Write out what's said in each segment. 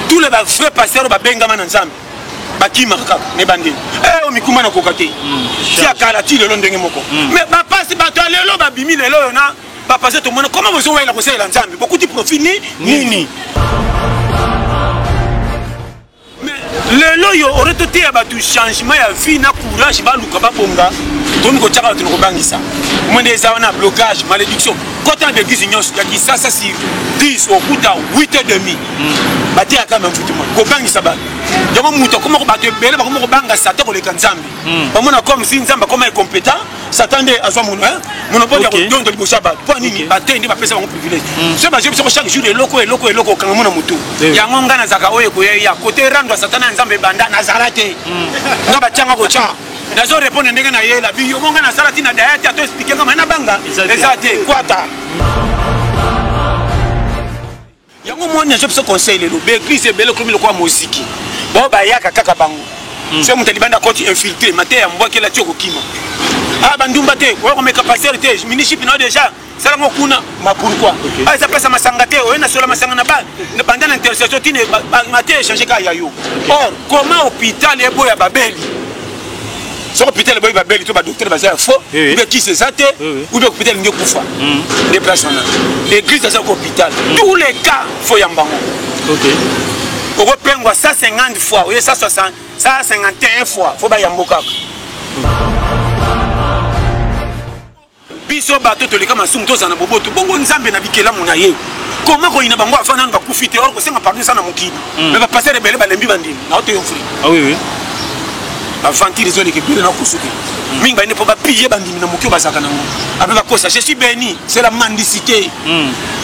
tous les vrais pasteurs babengama na nzambe bakima kaka ne bandi o mikuma na kokate si akala ti lelo ndenge moko mais bapasi bato lelo babimi lelo na bapase to mona comment vous wela ko sela nzambe beaucoup de profit nini lelo yo aurait été à batu changement ya vie na courage ba luka ba bonga tomi ko tchaka to ko bangisa mo ndeza na blocage malédiction quand on église nyos ya ki ça sur 10 au bout de 8h30 bati aka même futu mo ko bangisa ba donc muto comment ko bato bele ba comment ko banga satan ko le kanzambe ba mona comme si nzamba comme incompétent satan de azwa mon mon pas de don de bosha ba pour nini batendi ba pesa ba privilège c'est ba je chaque jour eloko kanga mona mutu ya ngonga na zaka oye ko ya côté rando satan nzambe banda nazarate ngaba changa ko cha nazo répondre ndenge na yela bi yo ngonga na salati na diet ato expliquer kama na banga ezate kwata yango mona je peux conseiller le église bele comme le quoi musique bon ba yaka kaka bango c'est mon talibanda côté infiltré maté ya mbwa kela tioko kima ah bandumba te ko meka passer te ministre na déjà ça mo kuna ma pourquoi ah ça pesa masanga te o na sola masanga na ba banda na intercession tine maté changer ka yayo or comment hôpital ebo ya babeli so hôpital ebo ya babeli to ba docteur ba ça faux ou qui c'est ça te ou bien hôpital ngi kufa déplacement l'église ça hôpital tous les cas faut yambango OK on repengwa 150 fois ou 160 151 fois faut ba yamboka biso bato to leka masumu to zana boboto bongo nzambe na bikela mona ye comment ko ina bango afana nga kufite or ko senga pardon sana mukini mais ba passer rebelle ba lembi bandini na oto yofri ah oui avanti les zones que bile na kusuki minga ine po ba piller bandini na mukio bazaka nango avec ba kosa je suis béni c'est la mendicité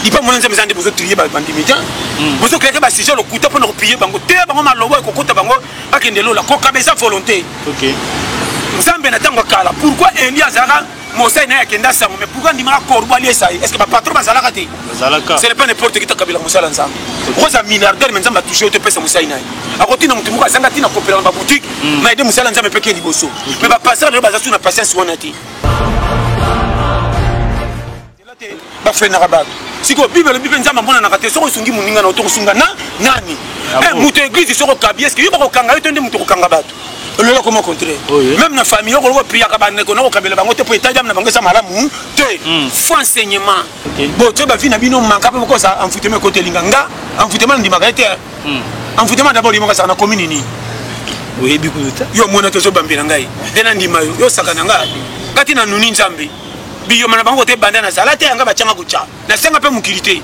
il pas mon nzambe zande bozo trier ba bandini ta bozo kleke ba sijo lo kuta pona ko piller bango te bango malobo ko kota bango akendelo la ko kabeza volonté OK nzambe na tango kala pourquoi Elias zara Mosai na yakenda sango mais pourquoi ndima korbo ali ça est-ce que ba patron bazalaka te bazalaka c'est pas n'importe qui takabila musala nzambe rosa milliardaire mais nzambe touché au pesa Mosai na akoti na mutu muka zanga tina kopela na boutique mais de musala nzambe peke liboso mais ba passer le bazasu na patience wana ti ba fe na rabat siko bible nzambe mbona na kate soko sungi muninga na oto sunga na nani mutu église soko kabi est-ce que yoba ko kanga yote ndi mutu ko kanga bato le comment contrer même na famille on prier ka bande ko na ko kabela bango te pour état na bango ça malamu te faut enseignement bon tu ba vie na bino manka pe ko ça enfoutement côté linganga enfoutement ndima ka te enfoutement d'abord limo ka ça na commune ni oui bikuta yo mona to so bambela ngai dena ndima yo saka na ngai kati na nuni nzambe biyo mana bango te banda na sala te anga ba changa kucha na senga pe mukilité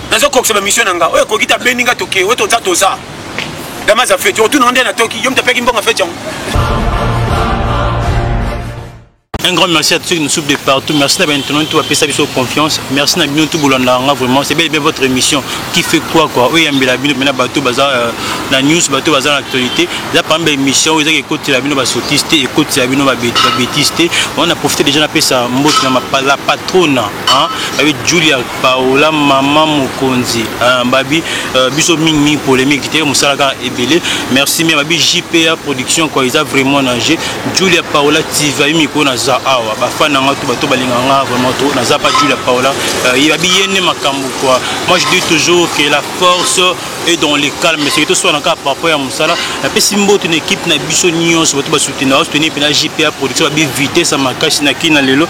na zo ko ba mission nga o ko kita beninga toke o to za to za Damas a fait, tu retournes en Inde à Tokyo, tu as fait une bonne fête. Un grand merci à tous ceux qui nous suivent de partout. Merci d'avoir maintenant tout appelé ça sur confiance. Merci d'avoir tout boulanda vraiment. C'est bien votre émission qui fait quoi. Oui, il y a maintenant bateau bazar la news, bateau bazar l'actualité. Là par exemple émission, vous avez écouté la bino basotiste, écouté la bino babétiste. On a profité déjà d'appeler ça la patronne, hein, avec Julia Paola, maman Mokonzi, babi biso mingi polémique qui était Moussalaga et Belé. Merci mais babi JPA production quoi, ils a vraiment nagé. Julia Paola TV miko na awa bafana ngatu bato balinganga vraiment trop na zapa Julia Paola il va bien makambu quoi. Moi je dis toujours que la force est dans les calmes, c'est que tout soit dans cas par rapport à Moussala la pesimbo une équipe na biso nyonso bato ba soutenir soutenir pena JPA production ba vitesse ça makashi na kina lelo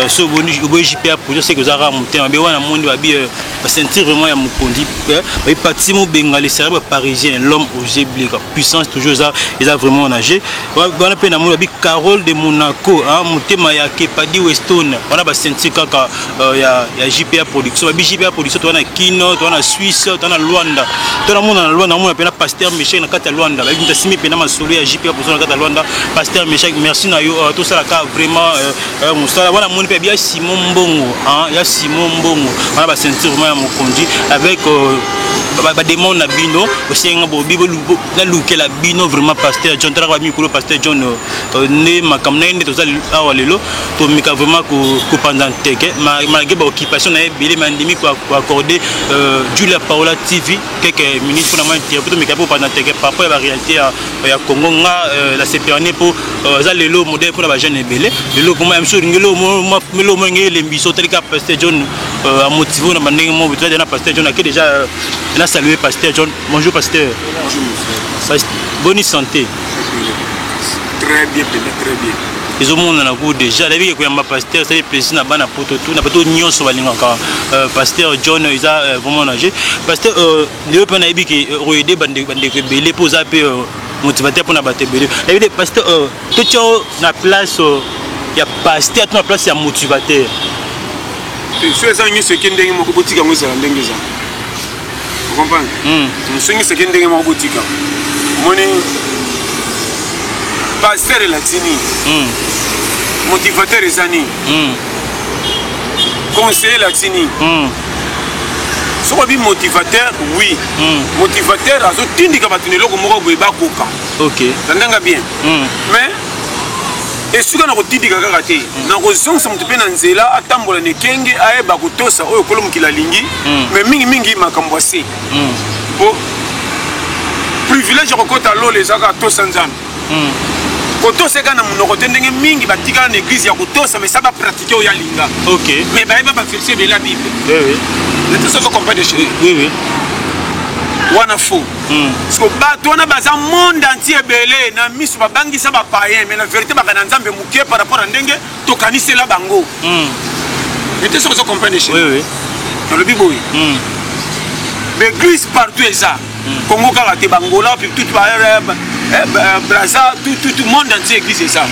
so boni JPA production c'est que ça ra monter ba wana monde ba sentir vraiment ya mukondi ba patimo bengali cérèbre parisien l'homme au géblé puissance toujours ça ils a vraiment nagé wana pe na mo ba Carole de Monaco hein tema ya Kepadi Weston on a ba sentir kaka ya JPA production ba JPA production to na kino to na Suisse to na Luanda to na mona na Luanda mona pena pasteur Michel na kata Luanda ba nta simi pena masolo ya JPA production na kata Luanda pasteur Michel merci na yo tout ça la ka vraiment Moussala wana moni pe bien Simon Mbongo hein ya Simon Mbongo on a ba sentir vraiment ya mokonzi avec ba démon na bino aussi nga bo bibo na lukela bino vraiment pasteur John Trava mi ko pasteur John ne makamna inde to za awa lelo to mika vraiment ko pendant teke malgré ba occupation na belé mandimi ko accorder Julia Paola TV quelques minutes pour na interview to mika pour pendant teke par rapport à la réalité ya Congo nga la CPN pour za lelo modèle pour la jeune belé lelo comment même sur ngelo melo ngele mbiso telika pasteur John a motivé na bandenge mo bitwa na pasteur John a déjà na saluer pasteur John. Bonjour pasteur. Bonjour. Bonne santé. Très bien, très bien. Ils ont mon coup déjà. La vie que ma pasteur, c'est plaisir na bana poto tout. Na poto nyon so balinga ka. Pasteur John, ils a vraiment âgé. Pasteur, le peu na ibi qui roide bande que belé pour zapper motivateur pour na battre belé. La vie pasteur, tout na place il y a pasteur, na place il y a motivateur. Ceux qui sont qui ndenge moko botika ngo za ndenge za. Vous comprenez? Ceux qui sont qui ndenge moko botika. Moni pasteur latini. Motivateur ezani. Conseiller latini. Ce qu'on dit motivateur, oui. Motivateur, azo tindika batune loko moko boye bakoka. OK. Tandanga bien. Mais et ce qu'on a retenu kaka te na kozongisa mutu pe na nzela atambola ne kenge ayeba kotosa oyo kolomu kilalingi mais mingi makambo ase po privilège kokota lole ezaka tosa nzambe kotoseka na monoko te ndenge mingi batikala na église ya kotosa mais ça va pratiquer oyo alinga. OK. Mais bayeba bafilse de la Bible. Oui. Nete soso comprendre de chez. Oui. Wana faux. Parce que bato wana baza monde entier belé na misu babangisa ba païen mais la vérité ba kana nzambe muke par rapport à ndenge to kanisela bango. Nete soso comprendre de chez. Oui. Dans le Bible. L'église partout est ça. Congo Karate Bangola puis tout Brazza tout le monde entier église est ça.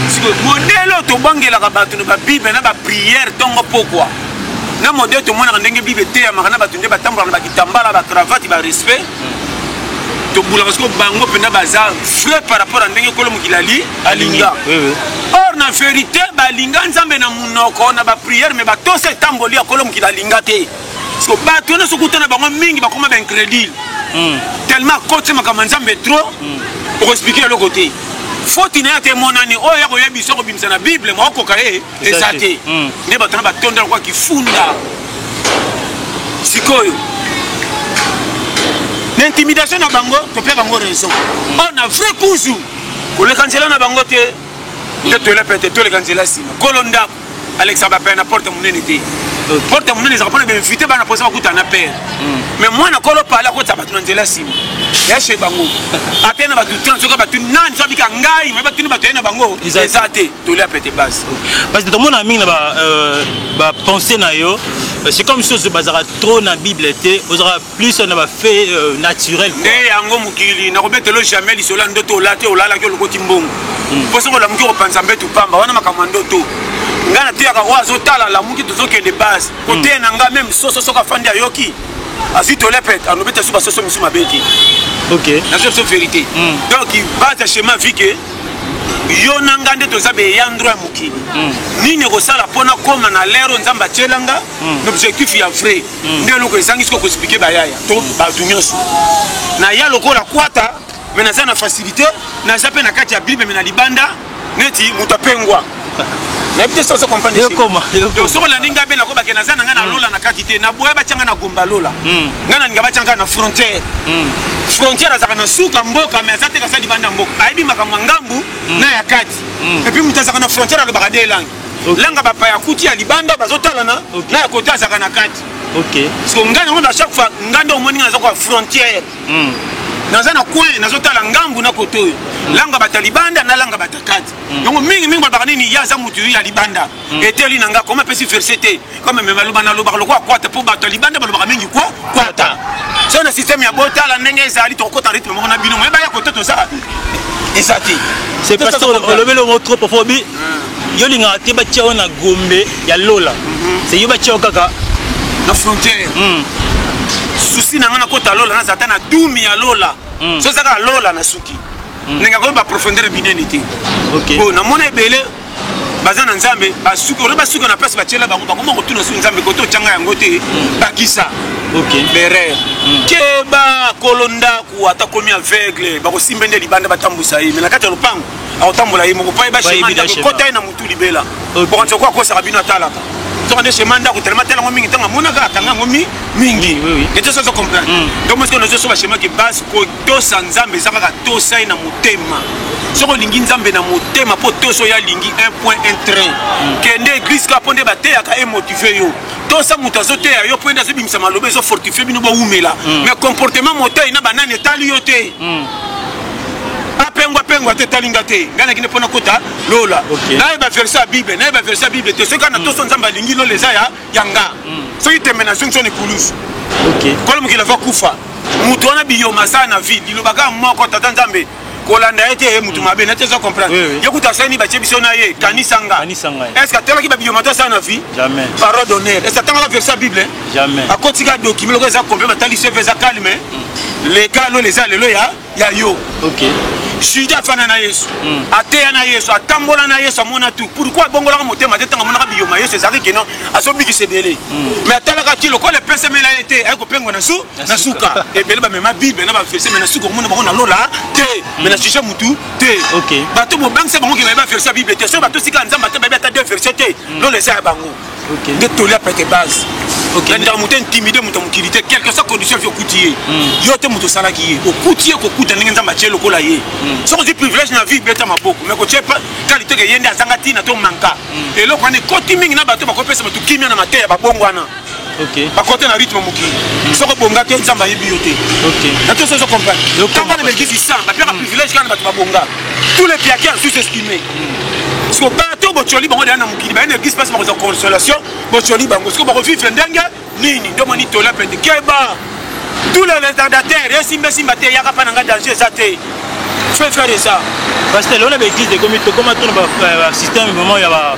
Parce que modèle to bangela ka bato na ba Bible na ba prière tongo pourquoi? Na modèle to mona ndenge Bible te ya makana bato nde batambola na ba kitambala ba cravate ba respect. To bula parce que bango pena baza frère par rapport à ndenge kolo mukilali alinga. Or na vérité ba linga nzambe na munoko na ba prière mais ba to se tamboli ya kolo mukilalinga te. Parce que bato na sokutana bango mingi bakoma ba incrédule. Tellement côté makama nzambe trop pour expliquer le côté. Faut il y a des monani oh ya koya biso ko bimisa na Bible mo ko kae ezate. Ne batana ba tondela kwa kifunda. Sikoyo. L'intimidation na bango to pe bango raison. On a vrai kuzu. Ko le kansela na bango te. Te le pete to le kansela sima. Kolonda Alexa ba pe na porte munene te. Porte munene za pas invité ba na posa ba kuta na père. Mais moi na kolo pala ko ta batu nzela sima. Ya chez bango. Atena batu transoka batu nani so bika ngai mais batu batu na bango. Ezate to le pete base. Parce que tout le monde a mis ba penser na yo. C'est comme si on se basera trop dans la Bible, on aura plus on a fait naturel. Ne yango mukili na robetelo jamais lisola ndoto olate olala ke lokoti mbongo. Poso ko la muki ko panza mbetu pamba wana makamando to. Ngana te ka wazo tala la muki to zoke de base. Côté na nga même soso ka fandi ayoki. Asi to lepet anobeta suba soso misuma beti. OK. Na c'est vérité. Donc il base chemin vike yo nangande to zabe yandro ya mukili nini ko sala pona koma na lero nzamba tselanga l'objectif ya vrai ndelo ko esangi ko expliquer bayaya to ba dunyoso na ya lokola kwata mais na sana facilité na zape na kati ya Bible mais na libanda neti mutapengwa na bite soso comprendre yo koma to so la ninga bela ko bakena zana ngana lola na kati te na boya bachanga na gomba lola ngana ninga bachanga na frontière frontière azaka na suka mboka mais azate ka sali banda mboka aibi makamwa ngambu na ya kati et puis mutazaka na frontière ka bakade langue langa bapa ya kuti ya libanda bazotala na ya kota azaka na kati. OK. Parce que ngana ngona chaque fois ngando omoni ngana zako frontière naza na coin nazotala ngambu na koto langa batalibanda na langa batakati donc mingi babaka nini yaza mutu ya libanda eteli nanga comme pesi verset comme même maloba na loba lokwa kwata po batalibanda balobaka mingi kwa kwata so na système ya botala ndenge ezali to kota rythme mona bino mais ba ya koto to ça ezati c'est parce que on lever le trop phobi yo linga te ba tchao na gombe ya lola c'est yo ba tchao kaka na frontière souci na ngana kota lola na zatana dumi ya lola so saka lola na suki ninga ko ba profondeur bineni te. OK. Bon na mona ebele bazana nzambe basuki ore basuki na place bachela bango bakoma ko tuna su nzambe ko to changa yango te bakisa. OK. Berer ke ba kolonda ku atakomi aveugle ba ko simbende libanda batambusa yi mais na kati ya lupango aotambola yi moko pa ba shema ko kota na mutu libela ko ntoko ko sa rabino atalaka toka de chemin ndako tellement tellement mingi tanga monaka tanga ngomi mingi et tout ça ça comprendre donc moi ce que nous sommes chemin qui base ko to sanzambe ça ka to sai na motema soko lingi nzambe na motema po to so ya lingi 1 point 1 train kende église ka ponde ba te ya ka motiver yo to sa mutazote ya yo point d'azo bimisa malobe so fortifier bino ba umela mais comportement moteur na banane tali yo te apengwa te talinga te ngana kine pona kota lola na ba verset bible na ba verset bible te soka na to so nzamba lingi lo leza ya yanga so itemena so nsone kulus kola mukila va kufa mutu wana biyo masana vie dilobaka moko tata nzambe kolanda ete mutu mabe na te so comprendre yokuta sani ba chebiso na ye kanisanga est-ce que tela ki ba biyo mata sana vie jamais parole d'honneur est-ce que tanga verset bible jamais akotika document ko za combien batali se feza calme les cas lo les alelo ya yo Juda fana na Yesu ateya na Yesu atambola na Yesu amona tout pourquoi bongola ka motema te tanga mona ka biyoma Yesu ezaki keno asobiki sebele mais atalaka kilo ko le pese mela ete ay ko pengo na suka e bele ba mema bible na ba verset mena suka mona ba na lola te mena chicha mutu te bato mo bank se bango ki ba verset bible te so bato sika nzamba te ba ta deux verset te lo les a bango de tolia pete base nda mutu intimidé mutu mukilité quelque soit condition fi okutier yo te mutu salaki ye okutier ko kuta ninga nzamba chelo kola ye so ko privilège na vie beta maboko mais ko chepa qualité ke yende azangati na to manka et lo kwane koti mingi na bato bakopesa bato kimia na mateya babongwana bakote na rythme mokili soko bonga te nzamba yebi yo te na to so comprendre kamba na belgique ça ba pire privilège kana bato babonga tous les piakiens sous-estimés parce que bato bocholi bango na mokili ba église passe par consolation bocholi bango parce que ba vivre ndenge nini ndo moni tola pende keba tous les retardataires et simba te yaka pa nanga danger ça te fais faire ça parce que là on a l'église de comité comment tourne ba système moment il y a ba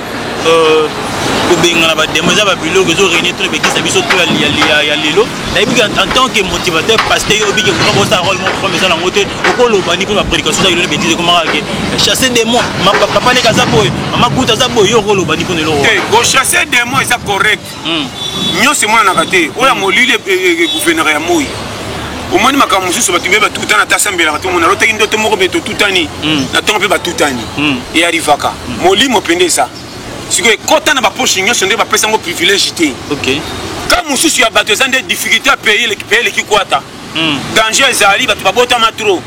kobenga na ba demoza ba bilo que zo réunir tout l'église biso to ya lelo na ibi en tant que motivateur pasteur obi que ko ça rôle mon premier ça la moté ko lo bani pour la prédication ça il a l'église comment chasser des mots papa ne kaza boy mama kuta za boy yo ko lo bani pour le go chasser des mots ça correct nyo c'est moi na kate o ya molile gouverneur ya moi au moins makambo mususu batumbe ba tutana ta sambela bato mona lotaki ndoto moko beto tutani na tongo pe ba tutani et arrivaka molimo pende ça si que kota na ba poche nyonso nde ba pesa ngo privilège té quand mususu ya bato zande difficulté à payer l'équipe kwata danger ezali bato babota matro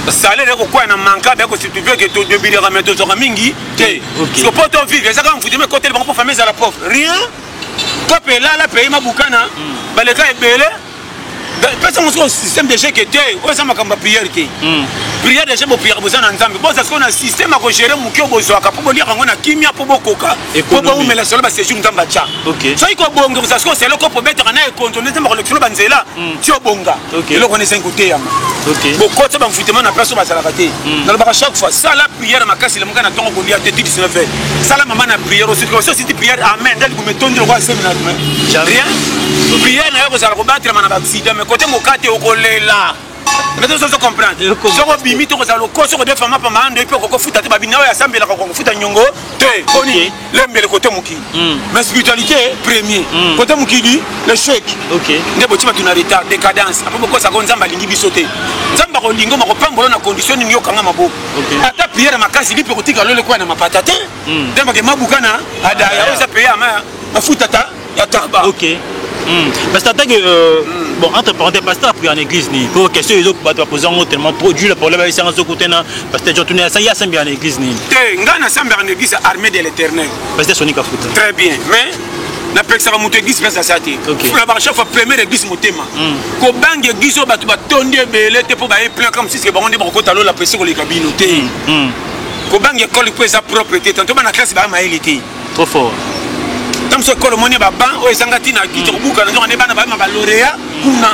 salaire ko kwa na manka ba ko si tu veux que to de bilera meto zo mingi té parce que poto vivre ça quand vous dites mais côté bango pour famille à la pauvre rien kopé là la pays mabukana baleka ebele personne au système de jeu que tu es ça makamba prière qui prière déjà pour prière besoin nzambe bon parce qu'on a système à gérer mukio bozoaka pour lire ngona kimia pour bokoka pour bo mela solo ba séjour nzamba cha so iko bongo parce que c'est le ko pour mettre na contourner nzamba collection banzela ti obonga le connaissez côté yama bon côté ba mfutement na place ba sala kate dans le chaque fois ça la prière makasi le manga na tongo kolia te 19 heures ça la maman na prière aussi que si prière amen dal ko metondi ko seminar rien prière na yo ko sala ko battre mana ba accident côté mokate okolela mais ça se comprendre soko bimi to ko za lo ko soko de fama pa mando ipo ko futa te babina ya sambela ko futa nyongo te oni lembele côté muki mais spiritualité premier côté muki di le chèque ndebo tima tuna retard décadence apo ko sa ko nzamba lingi bisote nzamba ko lingo mako pambolo na condition ni yo kanga maboko ata prière makasi lipe ko tika lole ko na mapata te ndemba ke mabukana ada ya oza payer ama mafuta ta ya tarba parce que bon entre parenthèses pasteur après en église ni pour question les autres bateau poser en tellement produit le problème avec ça en ce côté là parce que je tourne ça il y a sambi en église ni ngana sambi en église armée de l'éternel parce que sonika foot très bien mais na peksa ba mutu église pesa ça te pour la chaque fois première église motema ko bangi église bato ba tondi belé te pour ba e plein comme si c'est bon de ko talo la pression les cabines te ko bangi école pour sa propriété tant ba na classe ba ma élité trop fort comme ce que le monnaie va ban ou ezangati na kitobuka na ngone bana ba ma lauréat kuna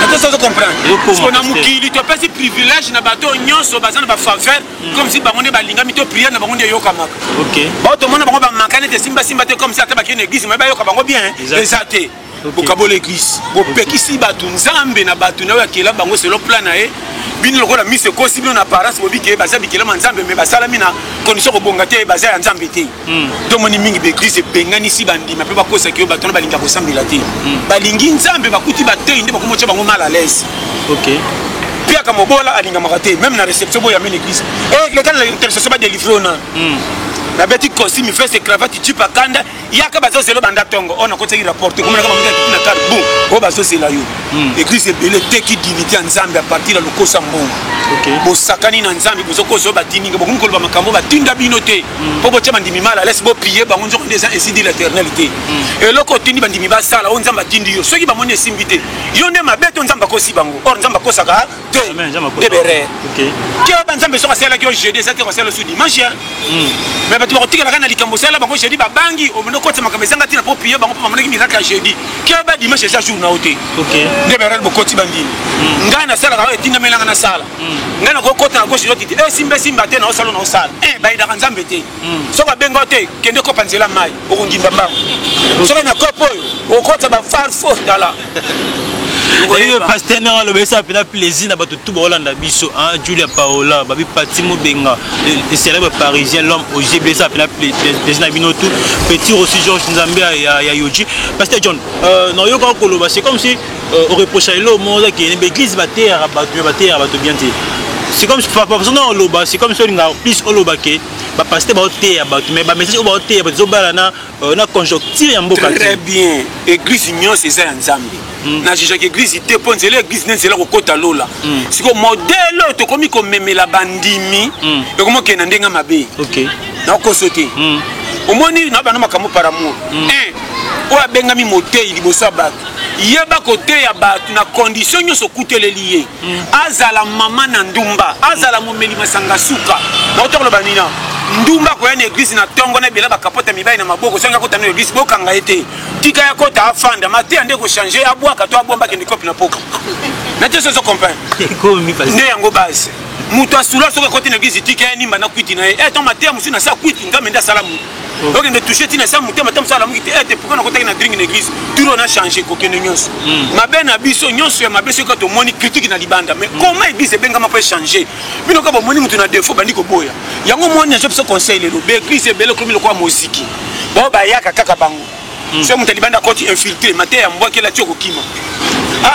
attends ça se comprend parce qu'on a mukili to pesi privilège na bato nyonso bazana ba faveur comme si bango ne balinga mito prière na bango ne yoka maka ba to mona bango ba makane te simba te comme si ata ba kene église mais ba yoka bango bien exacté bokabo l'église bopekisi bato nzambe na bato na ya kila bango selon plan na e bino lokola mise ko si bino na parents bobike baza bikela manzambe mais basala mina condition ko bonga te baza ya nzambe te donc moni mingi be église bengani si bandi ma pe ba kosa ki bato na balinga ko sambela te balingi nzambe bakuti bate inde bakomo tshaba ngo mal à l'aise pia kamobola alinga makate même na réception boya mine église et le temps l'intercession ba délivrer on la bête costume fait ses cravates tu pas kanda yaka bazo c'est le banda tongo on a côté rapporter comme na carte bon o bazo c'est là yo église belé te qui dignité nzambe à partir de lokosa mbongo OK bo sakani na nzambe bo koso ba dininga bo ko ba makambo ba tinda binoté po bo tchama ndimi mala laisse bo piller ba nzo des ainsi dit l'éternalité et loko tindi ba ndimi ba sala on nzamba tindi yo soki ba moni simbité yo ne mabeto nzamba ko si bango or nzamba ko saka te de bere OK ki ba nzambe so kasela ki o jeudi ça te kasela sous dimanche mais ba tu rotika la kana likambo sala bango jeudi ba bangi o meno ko tsama kamesanga tina po piller bango pa mona ki miracle jeudi ki ba dimanche ça jour na oté OK de bere bo koti bandi ngana sala ka etinga melanga na sala ngana ko kota na gauche loti simba te na osalo na osala ba ida nzambe te so ba bengo te kende ko panzela mai o ngimba mbango so na kopo o kota ba far fort dala le pasteur na le besa pena plaisir na bato tout bolanda biso hein Julia Paola babi Patimo Benga le célèbre parisien l'homme au GB ça pena plaisir na bino tout petit aussi Georges Nzambe ya Yoji pasteur John non yo ko koloba c'est comme si on reprochait le monde qui est l'église bater bato bien dit c'est comme si non loba c'est comme si on a plus olobake ba pasteur ba oté bato mais ba message ba oté ba zobala na conjoncture ya mboka très bien église union c'est ça nzambe na jija que église ite ponze l'église n'est là ko kota lola c'est comme modèle to komi ko memela bandimi et comment ke na ndenga mabe OK na ko sauter au moni na bana makambo par amour o abengami motei liboso bato yeba côté ya bato na condition nyoso kutele lié azala mama na ndumba azala momeli masanga suka na otolo banina ndumba ko yana église na tongo na bela bakapota mibai na maboko songa ko tanu église bokanga ete tika ya kota afanda mate ande ko changer abwaka to abomba ke ndikopi na poko na te so comprendre ko mi passe ne yango base muto asula soka côté na église tika ya nimba na kwiti na ton mate musu na sa kwiti ngamenda salamu donc ne toucher tina sa muté matam salamu ki ete pourquoi na kota na drink na église tout on a changé ko kene nyonso mabe na biso nyonso ya mabe soka to moni critique na libanda mais comment église benga ma peut changer bino ka bo moni mutu na défaut bandi ko boya yango moni na so conseil le be église bele comme le kwa muziki bo ba yaka kaka bango so mutu libanda ko infiltrer maté ya mbwa kela tioko kima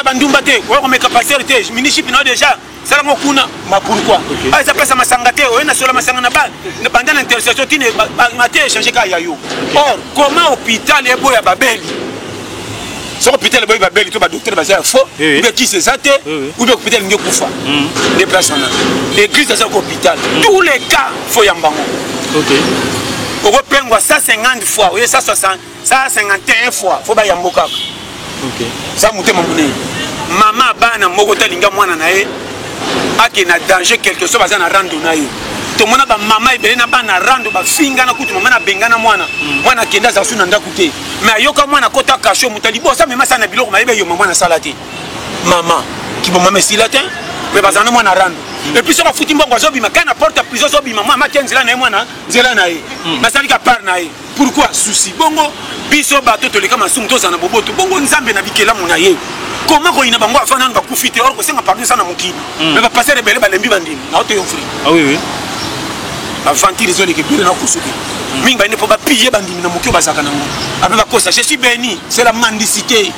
bandumba te ko meka passer te ministre na déjà ça la mokuna ma pourquoi ça passe masanga te o na sola masanga na ba pendant l'intercession tine maté changer ka yayo or comment hôpital e boya babeli so hôpital boya babeli to ba docteur ba ça faux ou qui c'est ça te ou bien hôpital ngi kufa des personnes l'église ça hôpital tous les cas faut yambango OK on reprend 150 fois ou 160 151 fois faut ba yamboka OK ça mutema mune mama bana moko talinga mwana na ye ake na danger quelque chose bazana rando na yo to mona ba mama ibele na bana rando ba finga na kutu mama na bengana mwana mwana kenda za suna ndaku te mais ayoka mwana kota kasho mutali bosa mema sana biloko mayibe yo mama na salati mama ki bo mama silatin mais bazana mwana rando et puis ça va foutre mbongo zobi makana porte prison zobi mama ma tenzela na mwana zela na ye basali ka par na ye pourquoi souci bongo biso bato to leka masumu to sana boboto bongo nzambe na bikela mona ye comment ko ina bango afana na bakufite or ko senga pardon sana mukini mais ba passer rebelle ba lembi bandimi na oto yo free ah oui avanti les zones que bile na kusuki minga ne peut pas piller bandimi na mukio bazaka nango avec ba kosa je suis béni c'est la mendicité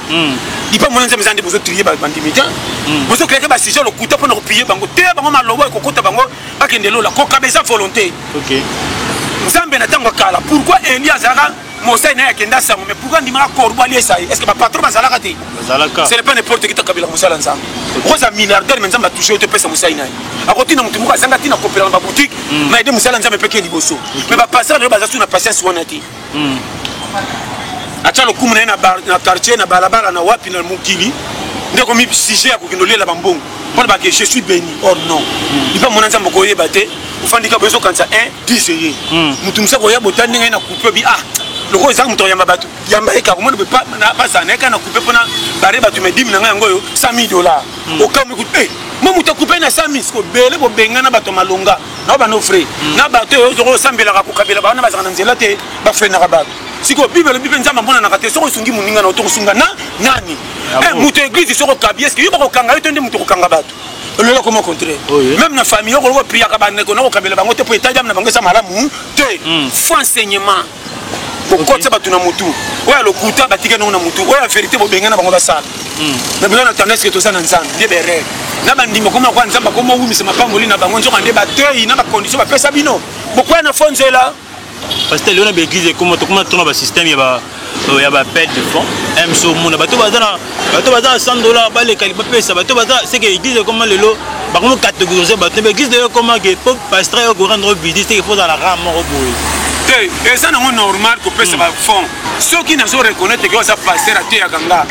il pas moyen nzambe vous trier ba bandimi ta vous créer ba sujet le kuta pour na piller bango te bango malobo ko kota bango akende lola ko kabeza volonté OK nzambe na tango kala pourquoi Elias zara Mosai na yakenda sango mais pourquoi ndima korbo ali esai est-ce que ba patron bazalaka te bazalaka c'est pas n'importe qui takabila musala nzambe rosa milliardaire mais nzambe touché te pesa musai na akoti na mutu muka zanga tina kopela ba boutique mais de musala nzambe peke liboso mais ba passer le bazasu na patience wana ti acha lokumu na quartier na balabala na wapi na mukili ndeko mi sujet ya kokindolela bambongo pour ba que je suis béni or non il pas mon nzambe ko yeba te ufandika bezo kanza 1 10 ye mutu msa ko yeba tandi na coupe bi le gros exemple to yamba batu yamba eka ko mo be pas na pas ça na kana coupe pona bare batu me dim na yango yo $100,000 o kam ko mo muta coupe na 100,000 ko bele bo benga na bato malonga na ba no frère na bato yo zo sambela ka ko kabela ba na ba zana nzela te ba fe na bato siko bible nzamba mbona na kate soko sungi muninga na to sunga na nani muto église soko kabi est-ce que yo ko kanga yo tende muto ko kanga bato le comment contraire même na famille ko priya ka ba ne ko na ko kabela bango te po etajam na bango sa malamu te faut enseignement pourquoi ça batuna mutu ouais le kuta batika na mutu ouais la vérité bo benga na bango ba sala na bila na tendance que to ça na nzamba de bere na bandimo koma kwa nzamba koma wumi se mapamboli na bango nzoka nde batei na ba condition ba pesa bino pourquoi na fonzela parce que on a l'église comment tourner le système il y a perte de fonds MSO mon bateau bazana 100 $, ba les calibre ça bateau bazana c'est que l'église comment le lot par contre catégoriser bateau l'église de comment que pour pasteur au rendre visite il faut dans la rame au bout et ça non normal que pesa ba fond ceux qui ne sont reconnaître que ça pasteur à terre ganga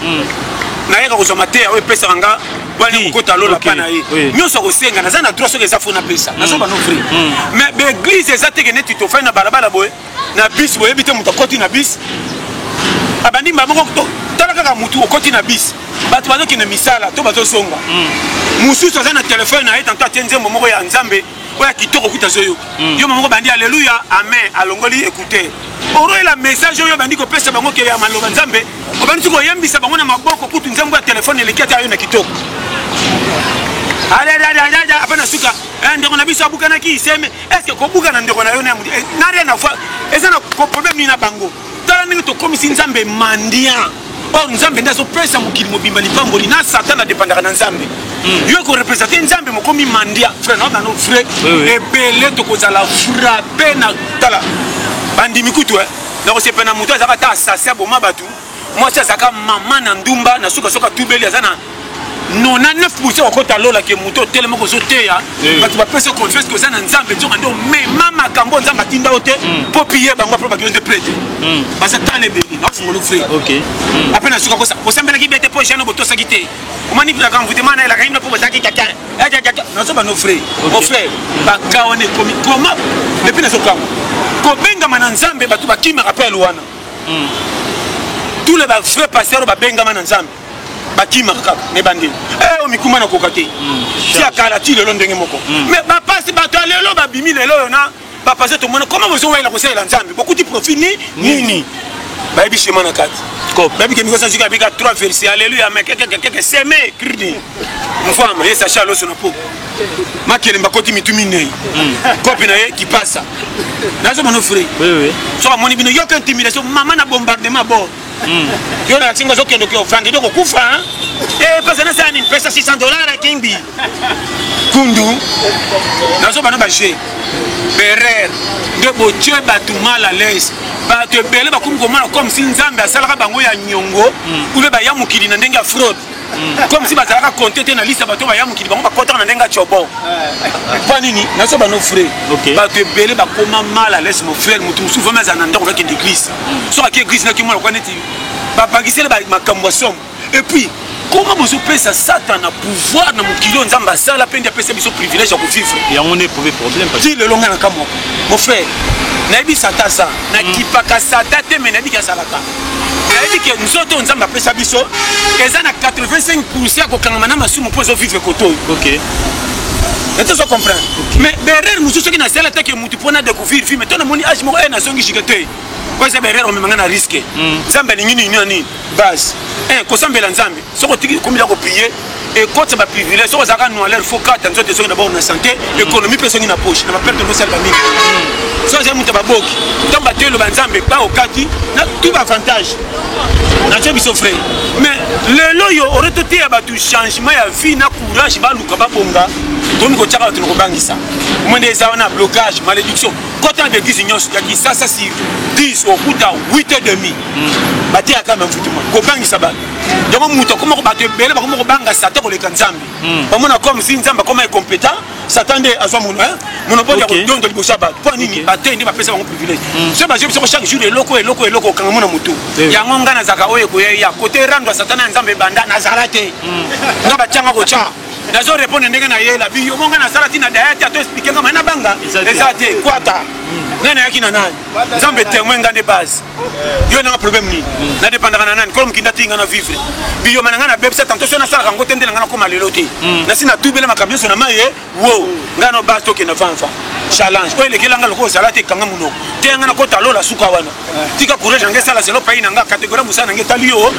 na yeka ko somate o pesa ganga bali ko talo la pana yi nyoso ko senga na zana droit que ça faut na pesa na so ba no free mais l'église ça te que tu te fais na balabala boy na bis boy bité muta koti na bis abandi mbamoko to tala kaka mutu okoti na bis bato bazo ki na misala to bazo songa mususu aza na telefone na ye tanto atenze momoko ya nzambe oya kitoko kuta zoyo yo momoko bandi alléluia amen alongoli écouter oro la message oyo bandi ko pesa bango ke ya maloba nzambe obandi ko yembisa bango na maboko kutu nzambe ya telefone eleketa yo na kitoko ala apana suka ndeko na biso abuka na ki seme est-ce que ko buka na ndeko na yo na rien à voir eza na problème ni na bango tala ndenge to komisi nzambe mandia or nzambe ndazo pesa mukili mobimba lipamboli na satan na dépendaka na nzambe yo ko représenter nzambe mokomi mandia frère na no frère ebele to kozala frapper na tala bandimi kutu na ko sepena muto azaka ta assassin boma batu moi ça zaka mama na ndumba na suka tubeli azana 99% okota lola ke muto tellement ko soteya batu ba pesa confesse que ça na nzambe nzoka ndo mais mama kambo nzamba tinda ote po pier bango pro ba de prêtre parce que tane beli na fungolo frère OK apena suka ko sambela ki bete po jano boto sagite o mani bila kan vutement na la kaina po bataki kaka na so ba no frère mon frère ba kaone komi comment depuis na so ka ko benga mana nzambe batu ba ki me rappelle wana tous les frères pasteurs ba benga mana nzambe bakima kaka ne bandi o mikuma na kokate si akala ti lelo ndenge moko mais ba passe bato lelo ba bimi lelo na ba passe to mona comment vous wela ko sela nzambe beaucoup de profil nini ba bi chema na kati ko ba bi ke mikosa zika bika 3 versets alléluia mais quelque seme kridi mfama yesa chalo sona po makele mbakoti mitumine kopi na ye qui passe na so mano frère oui so moni bino yo que intimidation maman na bombardement bord yo na tinga zo kendo ke ofrande doko kufa pesa na sani pesa $600 à Kingbi kundu na so bana ba chez berer de boche batu mal à l'aise ba te bele ba kumkomana comme si nzambe asalaka bango ya nyongo ube ba ya mukili na ndenge ya fraude comme si bazalaka compter na liste bato ba ya mukili bango ba kota na ndenge ya chobo pa nini na so bana frère ba te bele ba koma mal à l'aise mon frère mutu souvent mais en ndako ka d'église so ka église na ki mo ko neti ba bagisele ba makambo somme et puis comment vous opérez ça Satan a pouvoir dans mon kilo nzamba ça la peine de passer biso privilège à vivre et on est pour problème parce que le longa na kamo mon frère nabi Satan ça na kipaka Satan te menabi ka salaka nabi que nous autres nzamba pesa biso eza na 85% ko kangama na masumu pozo vivre koto OK est-ce que vous comprenez mais derrière nous ceux qui na sala ta que mutu pona découvrir vie mais toi na moni age mo na songi jigete kwa sababu derrière on me mangana risque nzamba ni nini base ko sambela nzambe soko tiki komila ko prier et quand ça va privilège soko zaka no l'air faut quatre nzoto soko d'abord na santé économie personne na poche na perte de salva mimi so j'ai muta baboki tamba telo banzambe ba okati na tout avantage na chebi so frère mais le loyo aurait été abatu changement ya vie na courage ba luka ba bonga donc ko tchaka to ko bangisa monde za na blocage malédiction quand on église nyos ya ki ça si 10 au kuta 8h30 bati aka même futu ko bangisa ba donc muto comment ko bato bele ba comment ko banga sata ko le kanzambe ba mona comme si nzamba comme incompétent s'attendait à son mon bon ya ko donc de bosa ba pour nini batendi ba pesa ba privilège c'est ba je chaque jour eloko kanga mona mutu ya ngonga na zaka oye ko ya côté rando satana nzambe banda na zarate ngaba changa ko cha nazo répondre ndenge na yela bi yo monga na salati na diet ato expliquer kama na banga ezate kwata nani yaki na nani nzambe témoin ngande base yo na problème ni na dépendra na nani comme kinda tinga na vivre bi yo mananga na bebsa tanto so na sala ngo tendela ngana ko maleloti na sina tubela makabio so na maye wo ngano base to ke na fanfa challenge ko ile kelanga loko salati kanga muno tenga na ko talola suka wana tika courage ngesa la selo paina nga catégorie musana ngeta liyo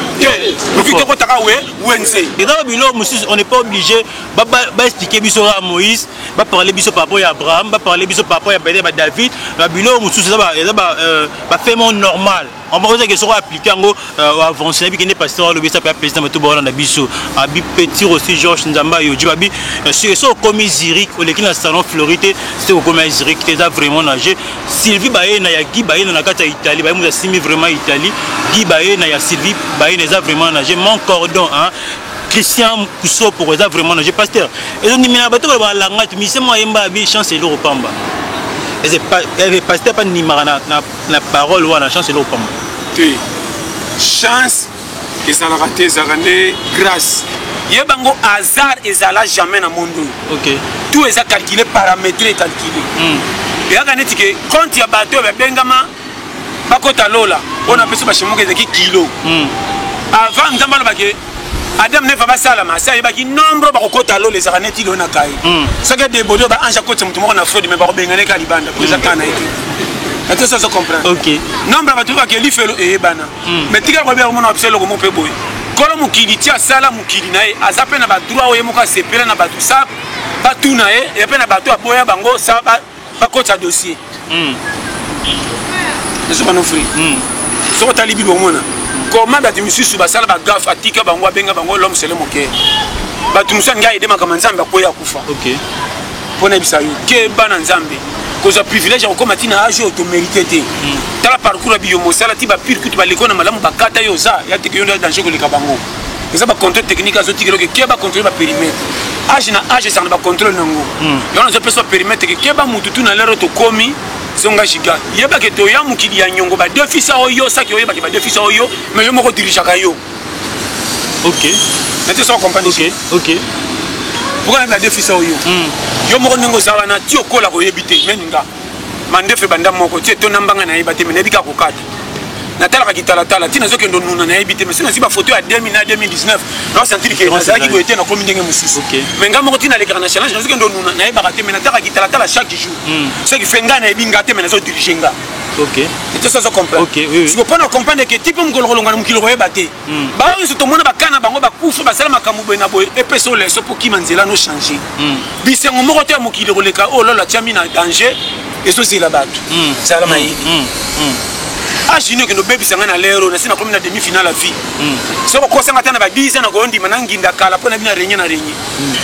ukike ko taka we wense et dans bilo musis on n'est pas obligé ba expliquer biso à Moïse ba parler biso par rapport à Abraham ba parler biso par rapport à David ba bilo mususu ça fait mon normal. On va dire que ça va appliquer en gros avancer puis qu'il pasteur le ça peut président tout bon na biso abi petit aussi Georges Nzamba yo du abi c'est ça comme Zurich au l'équipe na salon Florité c'était comme Zurich qui a vraiment nagé Sylvie Baye na ya Guy Baye na kata Italie Baye nous a simi vraiment Italie Guy Baye na ya Sylvie Baye les a vraiment nagé mon cordon hein Christian Kousseau pour ça vraiment nagé pasteur et on dit mais bato ba la ngati mi c'est moi yemba bi chance et le pamba et c'est pas pasteur pas ni marana na parole ou na chance et le pamba chance ezalaka te ezalaka nde grâce yebango hasard ezala jamais na monde ok tout eza calculé paramétré calculé eyaka neti ke compte ya bato babengama bakota lola mpona peso bashimoka ezaki kilo avant nzambe alobaki adam neva basalama asi ayebaki nombre bakokota lola ezalaka neti leo na kai soki debodi baange akotisa motu moko na fraude me bakobengana ka libanda po eza kaka na ete ate ça se comprend ok nombre ba tu va ke lifelo eyebana mais tika ko be mona obselo ko mo pe boy kolo mukili tia sala mukili na ye azape na ba droit oye moka sepela na ba tout ça ba tout na ye et pe na ba to aboya bango ça ba kota dossier je pas non free so ta libi bo mona comment ba tu misusu ba sala ba gaffe atika bango benga bango l'homme c'est le moké ba tu musa nga edema kama nzambe ko ya kufa ok pona bisayo ke bana nzambe cause privilège au combattre na âge auto mérité dans la parcours biomo sala ti ba pire que tu ba lekona malamu bakata yo za ya te que dans jeu le kabango ça ba contrôle technique azo ti que ba contrôler ba périmètre âge ça na ba contrôle nango yo na zo peso périmètre que ba mututu na lero to komi songa shiga yeba ke to ya mukili ya nyongo ba deux fils oyo ça ki oyeba ke ba deux fils oyo mais yo moko dirige ka yo ok mais tu sais comprendre ok pourquoi la deux fils oyo yo moko ningo zawa na ti okola ko yebite meninga mandefe banda moko ti to nambanga na yebate me nebika ko kata na tala ka kitala tala ti nazo kendo nuna na yebite mais si ba photo ya 2019 na sentir que nazaki ko ete na komi ndenge mususu mais nga moko ti na lekana challenge nazo kendo nuna na yebaka te mais na tala ka kitala tala chaque jour ce qui fait nga na yebinga te mais nazo diriger nga ok et ça comprend ok oui je peux pas comprendre que type mukolo kolonga na mukilo ko yebate ba yo to mona bakana bango bakufa basala makambo na boye epeso leso pour ki manzela no changer bisengo moko te mukilo koleka oh là tiami na danger et ça c'est la batte ça la maï ah jino que no baby sanga na lero na sina comme na demi finale la vie so ko sanga tana ba 10 na gondi manangi ndakala pona bina renye na renye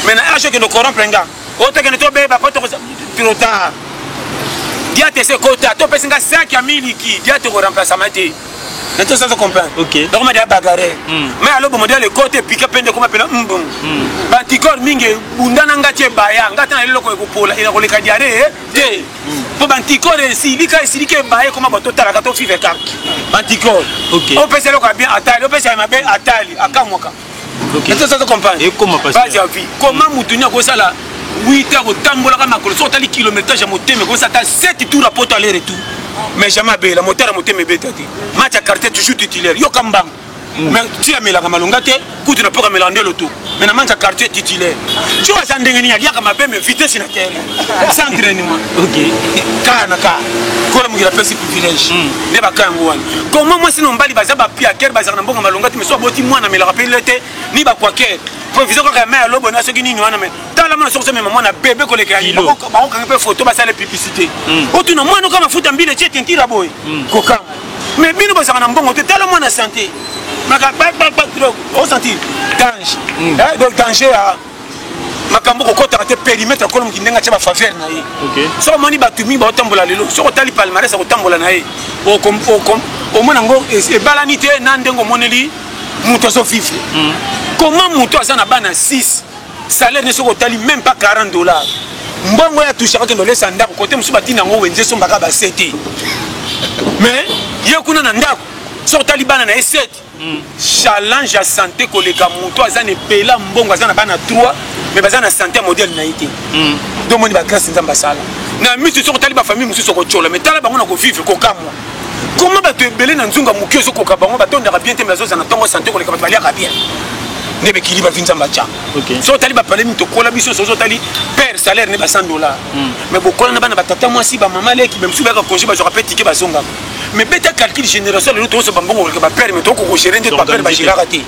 mais na ajo que no corrompre nga o te que no to beba ko to trop tard dia te se kota to pesinga 5 ya miliki dia te ko remplacer mate na to ça se comprend ok donc ma dia bagarre mais alors bon modèle le côté pique pende comme appelle mbon bantikor mingi bundana ngati baya ngati na lelo ko pola ina ko le kadiare te po bantikor si lika silike baya comme bato tala ka to five kak bantikor ok on peut se le bien atali on peut se ma bien atali akamwaka ok na to ça se comprend et comment passer pas vie comment mutunya ko sala 8 heures tambola ka makolo so tali kilométrage moteme ko ça ta 7 tours à porte aller retour mais jamais bé la moteur moteme betati match à carte toujours titulaire yo kambang mais tu as mis la malonga te kutu na poka melander le tout mais na match à carte titulaire tu vois ça ndengeni ya ka mabe mais vitesse na terre sans entraînement ok kana ka ko la mugira pesi privilège ne ba kan ngwana comment moi sinon mbali baza ba pia ker baza na mbonga malonga te mais so boti mwana me la rappelle te ni ba kwa ker provision ko ka mais lobo na soki nini wana mais tala mona sokose me maman na bébé ko le ka yi ba ko ka pe photo ba sala publicité otu na mwana ko mafuta mbile che tentira boy ko kam mais bino ba na mbongo te tala mwana santé maka ba o sentir danger donc danger a makambo ko kota te périmètre ko mo kindenga cha ba faveur na ye ok so moni batumi ba otambola lelo so ko tali palmarès ko tambola na ye o mona ngo e balanité na ndengo moneli muto so fifle comment muto azana bana 6 salaire ne so ko tali même pas $40 mbongo ya toucher ka ndole sanda ko côté musu batina ngo wenze so mbaka ba 7 mais ye kuna na ndako so tali bana na 7 challenge à santé koleka muto azana pela mbongo azana bana 3 mais bazana santé modèle na été donc moni ba grâce nzamba sala na misu so tali ba famille musu so ko chola mais tala bango na ko vivre ko kamwa comment ba te belé na nzunga mukio ko ka bango ba tonda bien te mazo na tongo santé koleka ba balia bien ne be kili ba vinza mbacha so tali ba parler mito kola biso so tali père salaire ne ba $100 mais bokola na bana ba tata moi si ba mama leki même si ba ka congé ba je rappelle ticket ba zonga mais beta calcul génération le to so bambongo ke ba père mais to ko gérer ndé ba père ba gérer raté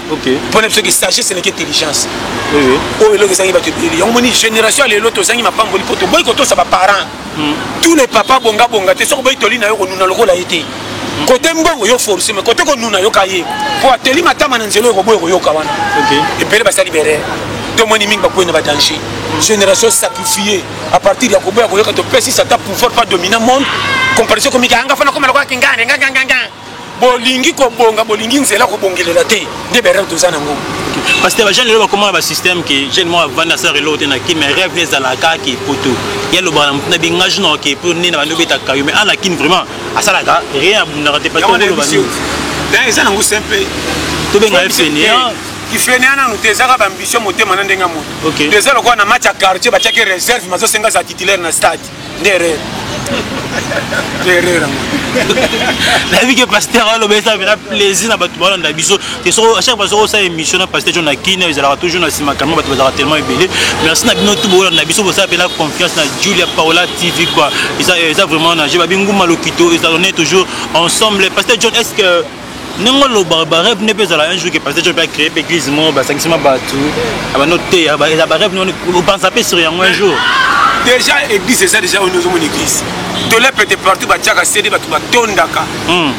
pour ne que sagesse ce n'est qu'intelligence oui oh le que ça va te dire on moni génération le to sangi mapamboli poto boy ko to ça ba parents tous les papas bonga te so boy toli na yo ko nuna lokola été côté mbongo yo forcé mais côté ko nuna yo kaye pour ateli matama na nzelo ko boy ko yo kawana et pele ba sa libérer de mon imi bakwe na ba danger génération sacrifiée à partir de Yakobo Yakobo quand tu peux si ça t'a pouvoir pas dominer monde comparaison comme anga fana comme la kingane nganga bolingi ko bonga bolingi nzela ko bongelela te de bere to zana ngo parce que les gens le comment le système qui généralement vendre ça reload na qui mais rêve les alaka qui poto il y a le bras na bingage non qui pour ni na no beta kayo mais ala kin vraiment asala rien na raté pas tout le bani dans ça ngo simple to benga fenir qui fait nana nous tes arabes ambition moté manande ngamo déjà le quoi na match à quartier ba tchake réserve mazo senga za titulaire na stade derrière la vie que pasteur a le ça fait plaisir na batu bana na biso te so à chaque fois ça émission na pasteur John Akine ils allaient toujours na sima calme batu bazara tellement ébélé merci na bino tout na biso ça fait la confiance na Julia Paola TV quoi et ça vraiment na j'ai ba bingu malokito ils allons toujours ensemble pasteur John est-ce que non le barbaref n'est pas un jour que pasteur John peut créer l'église moi ba sanctionnement batu aba noter aba barbaref on pense à sur un jour déjà église c'est ça déjà on nous mon église de là peut-être partout ba tchaka cédé ba tondaka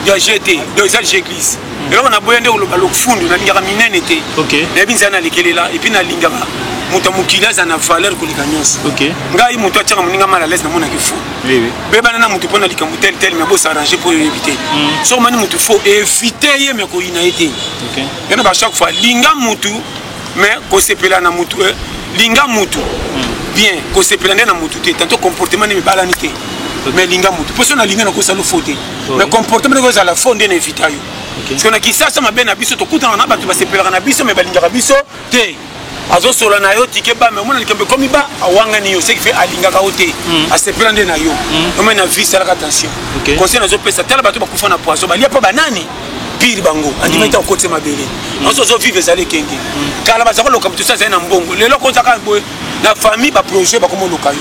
ya jeté deux église et là on a besoin de le fundo na lingaka minene té OK na binza na lekelela et puis na lingaka muta mukila za na valeur ko likanyos OK ngai muta tchaka muninga mala laisse na mona ki fou oui beba na mutu pona likamu tel mais bo s'arranger pour éviter so mani mutu faut éviter ye mais ko ina été OK et na ba chaque fois linga mutu mais ko sepela na mutu linga mutu bien ko sepela na mutu té tanto comportement ni balanité mais linga mutu pour ça na linga na ko salo faute mais comportement ko za la fonde na éviter yo parce qu'on a qui ça ma ben na biso to kuta na batu ba sepela na biso mais balinga biso té azo sola na yo tike ba mais mona likembe komi ba awanga ni yo ce qui fait alinga ka ote a sepela na yo no mais na vie ça la attention conseil na zo pesa tala batu ba kufa na poisson ba lia pa banani pire bango andima ita côté mabele on zo vivre zale kenge kala ba za ko lokamu tout ça c'est na mbongo lelo ko za ka boy na famille ba projet ba komo lokayo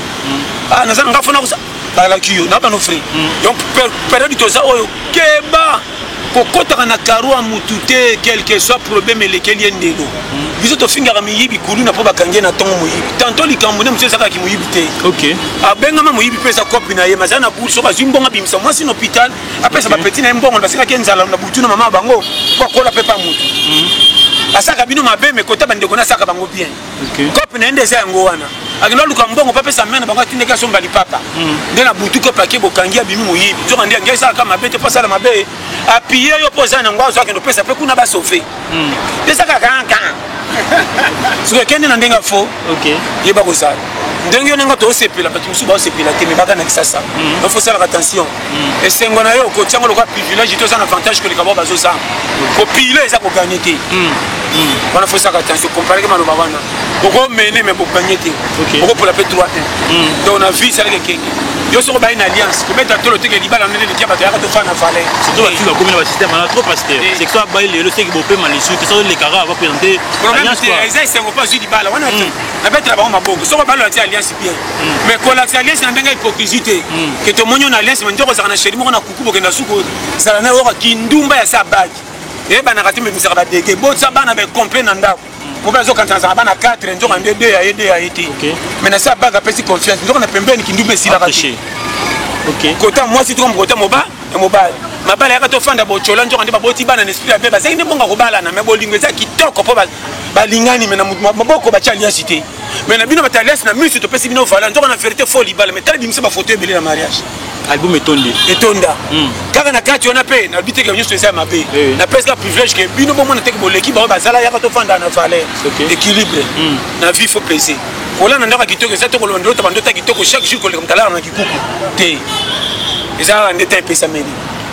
ah na za nga fona ko ba la kiyo na ba no frère donc période to za oyo keba kokota na karua mutute quelque soit problème lequel yendelo biso to finga miyibi kulu na po bakange na tongo moyibi tanto likambo ne monsieur saka ki moyibi te OK abenga ma moyibi pesa copie na ye mazana bourso ba zimbonga bimsa moi si hôpital apesa ba petit na mbongo basika kenzala na butuna mama bango kwa kola pepa mutu asaka bino mabe me kota bande kona saka bango bien copie na ndeza yango wana akino luka mbongo pa pesa mena bango tindeka somba lipapa ndena butuko pake bokangia bimi moyibi nzoka ndia ngesa kama bete pasa la mabe appuyer yo posa na ngwa zo akino pesa pe kuna ba sauver desa ka kanka ce que kende na ndenga fo OK yeba ko ça ndenge nanga to sepela batu musu ba sepela te me baka na kisasa il faut faire attention et sengo na yo ko tsango lo ka privilège to ça un avantage que les kabo bazo ça ko pile ça ko gagner te on faut faire attention comparer que mano babana ko mener mais ko gagner te ko pour la pe 3-1 donc on a vu ça avec Kengi yo so ba une alliance ko mettre tout le truc libala na le diaba to ya to fa na fale surtout la fille comme le système on a trop pasteur c'est que ça ba le c'est que bopé malisu que ça les cara va présenter alliance quoi c'est pas juste libala on a na betre ba maboko so ba lo alliance bien mais ko la alliance na benga hypocrisie que to monyo na alliance mais ndoko za na sheri mo na kukubo ke na suko za na wa kindumba ya sa bagi e ba na katimbe misaka ba deke bo sa ba na be complet na ndako ko ba zo kanta za ba na 4 ndoko ande 2 ya été mais na sa baga pesi confiance ndoko na pembeni kindumbe sila raté OK kota moi si trompe kota moba mabala ya to fanda bo chola ndoko ande ba boti bana na esprit ya beba sai ndonga ko bala na me bo lingwe za kitoko po ba lingani me na maboko ba cha alliance té mais na bino batalès na misu to pesi bino fala ndoko na vérité folie bala mais tala bimisa ba photo ebele na mariage album etonda kaka na kati on a pe na bité que nyuso ça mabe na presque privilège que bino bon na teke bo l'équipe ba bazala ya to fanda na valeur équilibre na vie faut plaisir kola na ndaka kitoko ça to ko ndo to bandota kitoko chaque jour ko le mtala na kikuku te eza ndeta pesa meli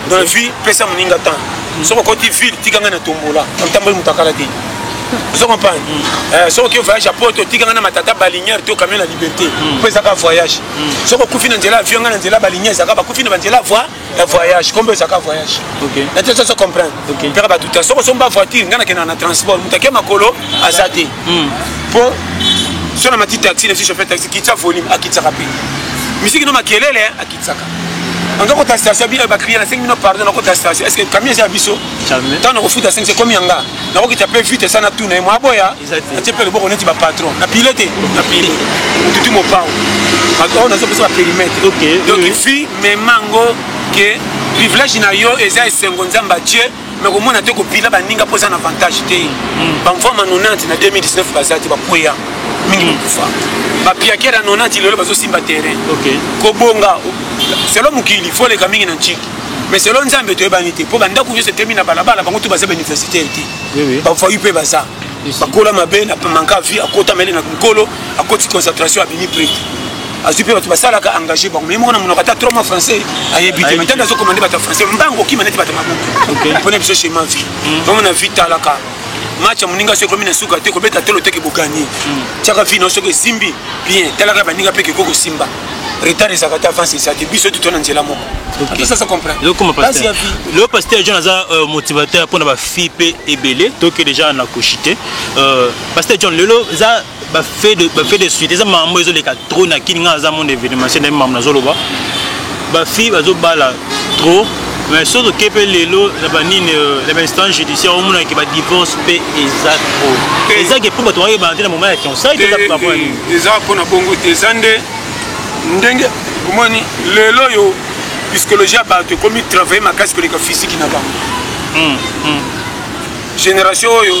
dans la vie pesa muninga temps so ko ti ville tikanga na tombola ntambo mutakala te vous comprenez so que voyage à Porto tikanga na matata balinière to camion la liberté pesa ka voyage so ko kufina nzela avion na nzela balinière ça ka ba kufina nzela voyage combien ça ka voyage OK na tu ça comprendre pera ba tout so ko somba voiture ngana ke na transport mutake makolo azate pour sur la matite taxi ne chauffeur taxi kitsa volume akitsa rapide musique no makelele akitsaka anga kota station bi ba crier na 5 minutes pardon na kota station est-ce que camion ça biso jamais tant na refuta 5 c'est combien anga na ko taper vite ça na tout na moi boya tu peux le bon on est ba patron na pilote tout mon pao on a besoin de périmètre donc fille mais mango que privilège na yo eza esengo nzamba Dieu mais comment na te ko pila ba ninga posa na avantage te ba mfama 90 na 2019 bazati ba poya mingi kufa ba piakera 90 lelo bazo simba terrain ko bonga selon mukili faut les kamingi na nchiki mais selon nzambe to ebanité po banda ku se termine bala bala bango to baza université ti ba fa yupe baza ba kola mabe na manka vie akota mele na nkolo akoti concentration abini prix azupe ba basala ka engagé bon mais mon na kata trop français ayebité maintenant zo commander ba français mbango ki maneti ba mabuku pone biso chez ma vie donc na vie talaka match muninga se komina suka te ko beta telo te ke bokani chaka vie no so ke simbi bien talaka ba ninga pe ke koko simba retard ezaka ta avance ça te biso tout on nzela moko ça ça comprend donc comment pasteur le pasteur John aza motivateur pour na ba fille pe ebele to que déjà na kochité pasteur John lelo za ba fait de suite ça maman ils ont les quatre trop na kininga za mon événement c'est même maman zoloba ba fille bazo bala trop mais surtout que lelo la banine l'instant judiciaire au monde qui va divorce pe exact exact que pour ba toi ba dans moment qui on ça il doit pas exact pour na bongo tezande ndenge omoni lelo yo psychologie abato comme travailler ma casque que physique na ba génération yo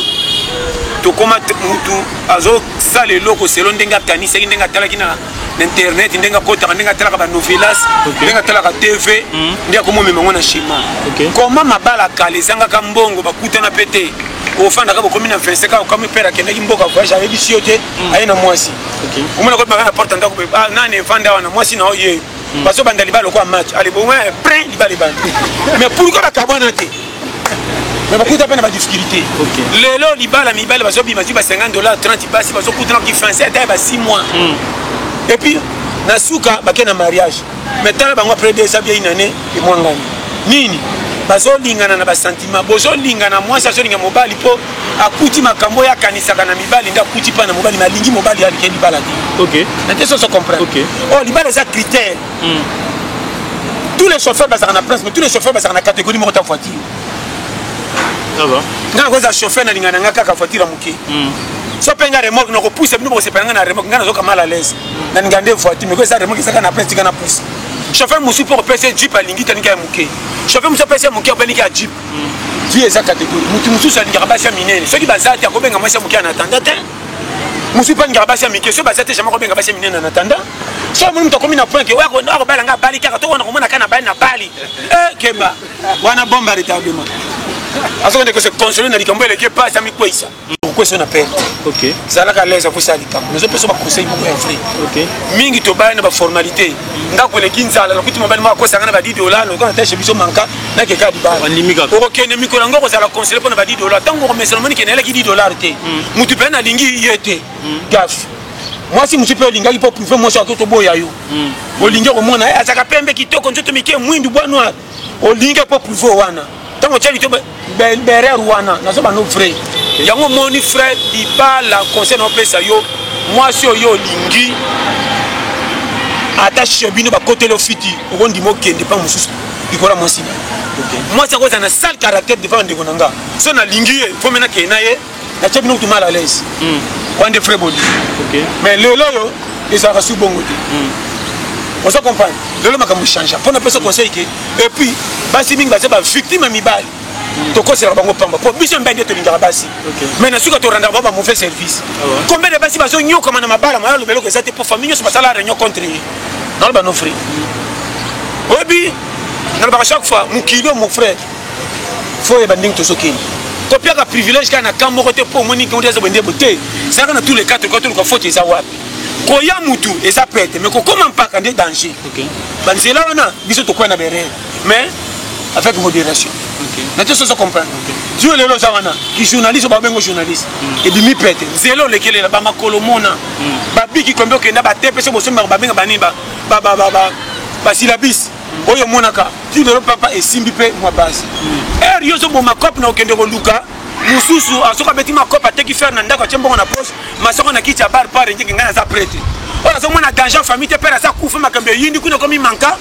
to koma mutu azo sale loko selon ndenga kanisa ndenga talaki na internet ndenga kota ndenga talaka ba novelas ndenga talaka TV ndenga komo memango na shima comment mabala kalezanga ka mbongo bakutana pete ofanda ka bokomi na 25 ka comme père kende ki mboka voyage avec bisiote ayena mwasi omona ko ba na porte ndako ba nane fanda wana mwasi na oye baso banda libalo kwa match ali bon prêt libalo mais pourquoi ba kabona te mais beaucoup de peine difficulté lelo libala mibala baso bi maji ba $50 30 basi baso kutana ki français ta ba 6 mois et puis na suka ba kena mariage maintenant bango après 2 ans bien une année et moins ngani nini baso lingana na ba sentiment bozo lingana moi ça so linga mobali po akuti makambo ya kanisa kana mibali nda kuti pa na mobali malingi mobali ya likeli bala ti OK na te so comprendre oh libala ça critère tous les chauffeurs basana na prince mais tous les chauffeurs basana na catégorie mo ta voiture ça va ngana koza chauffeur na lingana ngaka ka voiture muke so penga remorque no ko pousse bino ko se penga na remorque ngana zo ka mal à l'aise na ngande voiture mais ko ça remorque ça kana prince kana pousse chauffeur musu pour passer jeep à lingi tanika muke chauffeur musu passer muke obeniki a jeep vie eza catégorie mutu musu sa linga basa minene ceux qui bazati ko benga mwasa muke na tandate musu pa linga basa mike so bazati jamais ko benga basa minene na tanda so mutu to komi na point que wako na ko bala nga bali kaka to wana ko mona kana bali na bali kemba wana bomba retardement aso ndeko se consoler na likambo ele ke pas ami kwisa ko so na perte OK zala ka leza ko sa likambo nous peut pas conseil beaucoup vrai OK mingi to bana ba formalité ndako le kinzala ko timo bana ko sanga na ba $10 no ko na tâche biso manka na ke ka di ba animika ko kene miko ngo ko zala conseiller pour na ba $10 tango ko meselo moni kenela ki $10 te mutu pe na lingi yete gaf moi si mutu pe linga pour prouver moi ça to boya yo o linga ko mona azaka pembe kitoko nzoto mike mwindu bwa noir o linga pour prouver wana tango tshali to berer wana nazo ba no vrai yango moni frère di ba la conseil no pesa yo moi si yo lingi attache bino ba côté le fiti o ndi mo kende pa mususu dikola moi si moi ça cause na sale caractère devant ndeko nanga so na lingi faut mena ke na ye na tshebino tout mal à l'aise on de frère body OK mais le yo ça va sous bongo on se comprend le makambo change pour na pesa conseil que et puis basi mingi ba ba victime mibali to ko sera bango pamba po biso mbende to lingara basi mais na suka to randa ba mauvais service combien de basi baso nyoka mana mabala ma lo beloko ezate pour famille so basala réunion contre dans ba no frère obi na ba chaque fois mukilo mon frère faut ba nding to sokini to pia ka privilège kana kambo côté pour moni ko ndeza bende boté ça na tous les quatre côté ko faute ça wapi ko ya mutu eza pete mais ko comment pas quand danger banzela wana biso to ko na bere mais avec modération na te so comprendre Dieu le lozawana qui journaliste ba bengo journaliste et bimi pete zelo lekele ba makolo mona ba biki kombe okenda ba tepe so bosemba ba benga baniba ba silabis oyo monaka tu le papa et simbi pe moi base yo so bo makop na okende ko luka mususu asoka beti makop ateki faire na ndako tshembo na poche masoko na kicha bar par ngi ngana za prêtre ona so mona danger famille te pera sa kufa makambe yindi kuna komi manka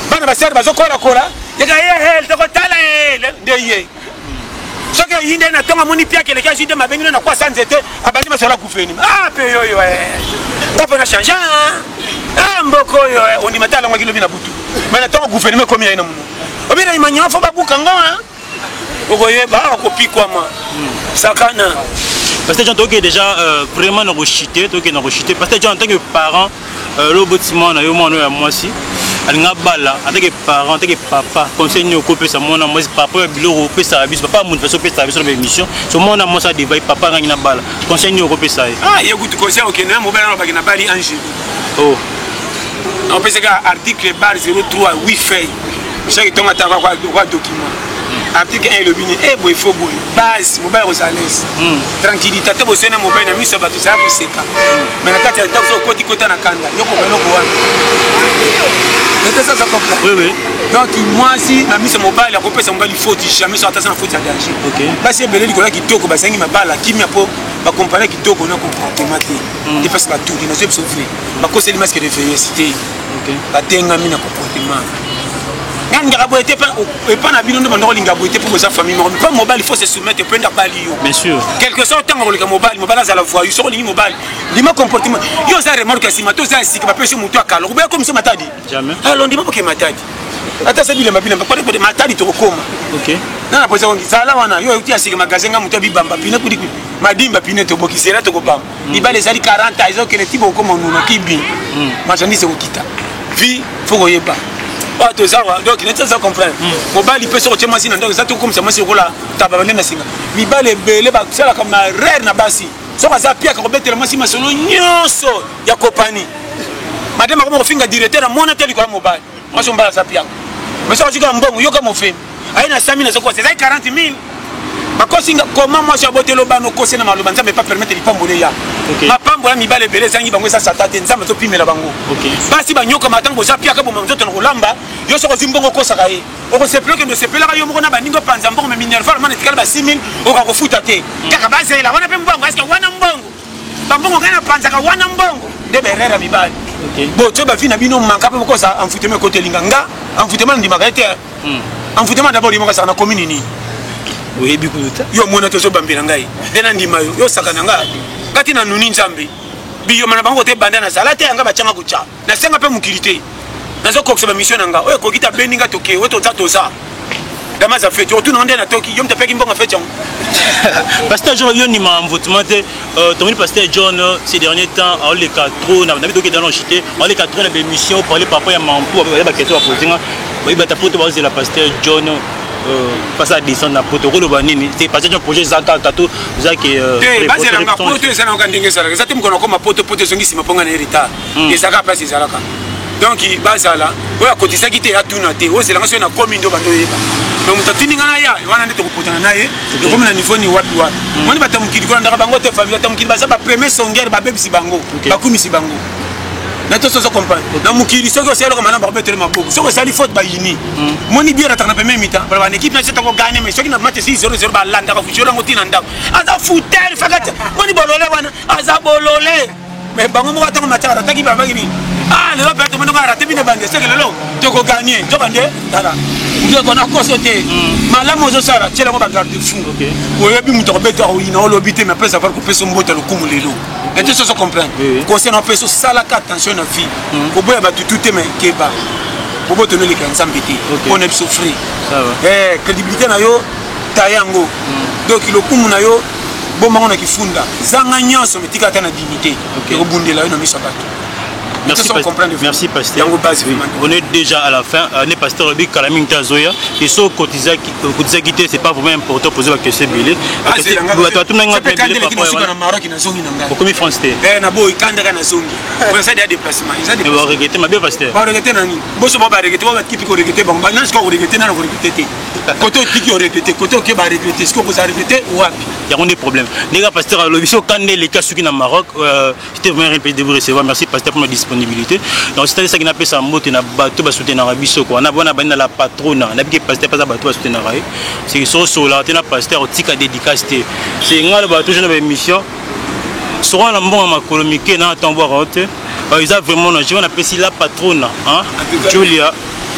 bana basere bazokola kola yaka ye toko tala nde ye soki yinde na tonga moni pia keleka jide mabengi na kwa sanzete abandi masala kufeni pe yo tapo na changer mboko yo on dit matala ngwa kilobi na butu mais tonga gouvernement komi na muno obina imanya fo babuka nga okoye ba kopi kwa ma sakana parce que John Toké déjà vraiment na rechuté parce que John en tant que parent le bâtiment na yo moi moi aussi alinga bala en tant que parent en tant que papa conseil nous couper ça mon moi papa biloko pe ça bis papa mon façon pe ça sur l'émission so mon moi ça débat papa ngina bala conseil nous couper ça yegutu conseil OK na mo bala ba na bali ange on peut dire article bar 03 8 feuilles chaque temps ta quoi document article 1 le bini boy faut boy base mobile Rosales tranquillité te bosena mobile na miso ba tout ça pour seka mais na kati ya taxo koti kota na kanda yoko beloko wana c'est ça comprend oui donc moi si na miso mobile ya kopesa mobile faute jamais sur attention faute ya danger OK basi beleli kola kitoko basengi mabala kimia po ba comparer kitoko na comportement te te passe pas tout na se souffrir ba cause les masques de félicité OK ba tenga mina comportement nganga boité pas na bino ndo linga boité pour sa famille mais pas mobile il faut se soumettre prendre bali yo bien sûr quelque chose tant que le mobile za la voix yo sur ligne mobile lima comportement yo za remarque si mato za sika ba pesi mutu akalo ba comme ça matadi jamais alors ndima ke matadi ata sabi le mabila pas de matadi to koma OK na na poza ngi sala wana yo uti asika magasin nga mutu bibamba pine kudi madimba pine to bokisera to kopamba ibale zali 40 izo ke ne tibo koma nuno kibi machandise okita vie faut yeba tout ça donc il est ça comprendre mobile il peut sortir machine donc ça tout comme ça machine rola tababane na singa mibale bele ba sala comme na rare na basi so ka za pia ka betela machine masolo nyonso ya compagnie madame comme finga directeur na mona teli kwa mobile machine mbala za pia mais ça aussi comme mbongo yo comme fait aina 5000 na soko c'est 40000 bakosinga comment moi je botelo bano kosena maloba nzambe pas permettre lipambole ya mapambo ya mibale bele zangi bango esa satate nzambe to pimela bango basi banyoka matango za pia ka bo manzoto na kolamba yo soko zimbongo kosaka ye oko se bloque de se pelaka yo moko na baningo panza mbongo mais minerval man etikala ba 6000 oko ko futa te kaka bazela wana pe mbongo est-ce que wana mbongo bambongo kana panza ka wana mbongo de berera mibale bo to ba fina bino manka pe ko sa enfutema côté linganga enfutema ndi magate enfutema d'abord imo ka sa na commune ni oui bikuta yo mona to so bambira ngai dena ndima yo sakana ngai kati na nuni nzambe biyo mana bango te banda na salate anga bachanga kucha na senga pe mukilite nazo ko ba mission nga oyo ko kita beninga toke oto to ça dama za fete otu nonde na toki yo mtapeki mbonga fete yango pasteur John yo ni m'envoûtement te ton pasteur John ces derniers temps on les quatre trop na David toke dans l'chité on les quatre na émission parler papa ya mampu ba question à poser nga ba ta poto ba la pasteur John passer à descendre na protocole banini c'est parce que un projet zaka tato zaki base na poto ça na ngandinge ça ça tem kono koma poto songi sima ponga na hérita et ça ka place ezalaka donc bazala oya kotisa kite ya tuna te ozelanga so na komi ndo bando yeba donc mutatinga na ya wana ndete kopotana naye to comme na niveau ni wapi wapi moni batamukili ko ndaka bango te famille batamukili baza ba premier songère ba bebisi bango bakumisi bango na to so comprendre na mukili soko selo ko mana ba betere maboko soko sali faute ba yini moni biera ta na premier mi-temps ba équipe na seta ko gagner mais soki na match 6-0 ba landa ka fuchora ngotina ndako aza foutel fakata moni bolole wana aza bolole mais bango mo atako matara taki ba bagini le père tout le monde a raté bien bandé c'est que le lot tu ko gagner tu bandé dara ndio kona kosote malamu zo sara tshela mo ba garde fou ko yebi muto ko beto o ina o lobité mais après savoir ko peso mbota le kumulelo et tout ça se comprend concernant peso sala ka attention na vie ko boya ba tout mais keba bobo to le kan sambiti on est souffrir ça va crédibilité na yo tayango donc le kumu na yo bomba on a kifunda zanga nyonso metika ta na dignité ko bundela yo na miso bato. Merci pasteur. On est déjà à la fin. On est pasteur Obi Kalaming Tazoya. Et ce cotisé quitté, c'est pas vraiment important pour poser la question billet. Parce que tout le monde a billet par Maroc qui n'a zongi nanga. Pourquoi France té? Na boy kanda kana zongi. Pour ça des déplacements. Mais va regretter ma bien pasteur. Pas regretter nani. Bosso ba regretter, ba kipi ko regretter bon. Ba nan ko regretter na ko regretter. Côté qui regretter, côté qui ba regretter, est-ce que vous avez regretter ou wapi? Il y a des problèmes. Les gars pasteur Lobiso Kandé les cas qui na Maroc, c'était vraiment un pays de vous recevoir. Merci pasteur pour la disponibilité. Donc c'est ça qui n'a pas ça mot na bateau ba soutenir na biso ko na bona bana la patrona na bi pasteur pas bateau ba soutenir na c'est so là tena pasteur tika dédicacité c'est ngal bateau je na mission sera na mbongo makolomique na tambour rote ils a vraiment na je on appelle la patrona hein Julia